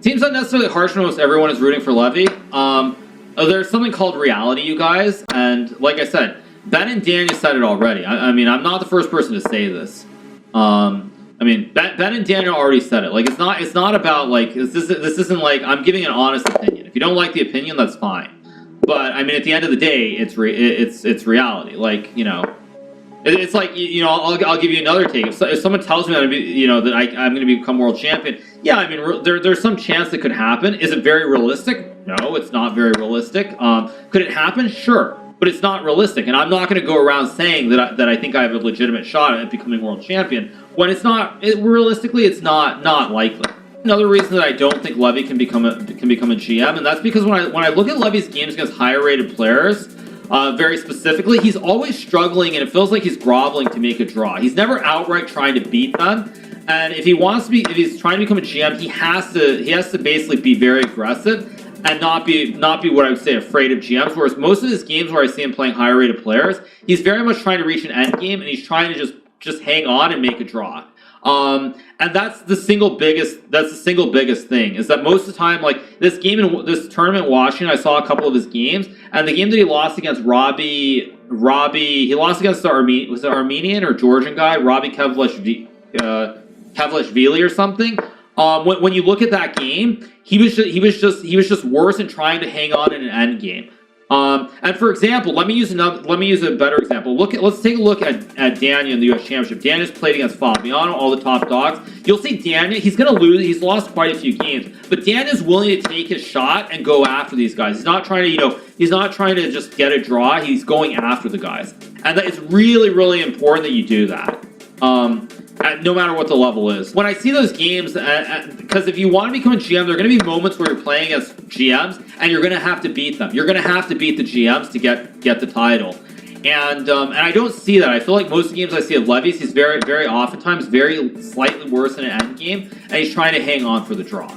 Team's not necessarily harsh when almost everyone is rooting for Levy. There's something called reality, you guys, and like I said, Ben and Daniel said it already. I mean, I'm not the first person to say this. I mean, Ben and Daniel already said it. Like, it's not about like this isn't like I'm giving an honest opinion. If you don't like the opinion, that's fine. But I mean, at the end of the day, it's reality. Like, you know, it's like, you know, I'll give you another take. If someone tells me that I'm going to become world champion, yeah, I mean, there's some chance that could happen. Is it very realistic? No, it's not very realistic. Could it happen? Sure, but it's not realistic. And I'm not going to go around saying that I think I have a legitimate shot at becoming world champion when it's not. Realistically, it's not likely. Another reason that I don't think Levy can become a GM, and that's because when I look at Levy's games against higher rated players, very specifically, he's always struggling, and it feels like he's groveling to make a draw. He's never outright trying to beat them. And if he's trying to become a GM, he has to basically be very aggressive and not be what I would say afraid of GMs. Whereas most of his games where I see him playing higher rated players, he's very much trying to reach an end game, and he's trying to just hang on and make a draw. And that's the single biggest thing, is that most of the time, like this game in this tournament in Washington, I saw a couple of his games, and the game that he lost against Robbie, he lost against the Armenian or Georgian guy, Robbie Kevlashvili or something. When you look at that game, he was just worse in trying to hang on in an end game. And for example, let me use a better example. Let's take a look at Daniel in the U.S. Championship. Daniel's played against Fabiano, all the top dogs. You'll see Daniel, he's going to lose. He's lost quite a few games, but Daniel's willing to take his shot and go after these guys. He's not trying to just get a draw. He's going after the guys, and it's really, really important that you do that. No matter what the level is. When I see those games, because if you want to become a GM, there are going to be moments where you're playing against GMs and you're going to have to beat them. You're going to have to beat the GMs to get the title. And I don't see that. I feel like most of the games I see of Levy's, he's very, very oftentimes very slightly worse in an end game, and he's trying to hang on for the draw.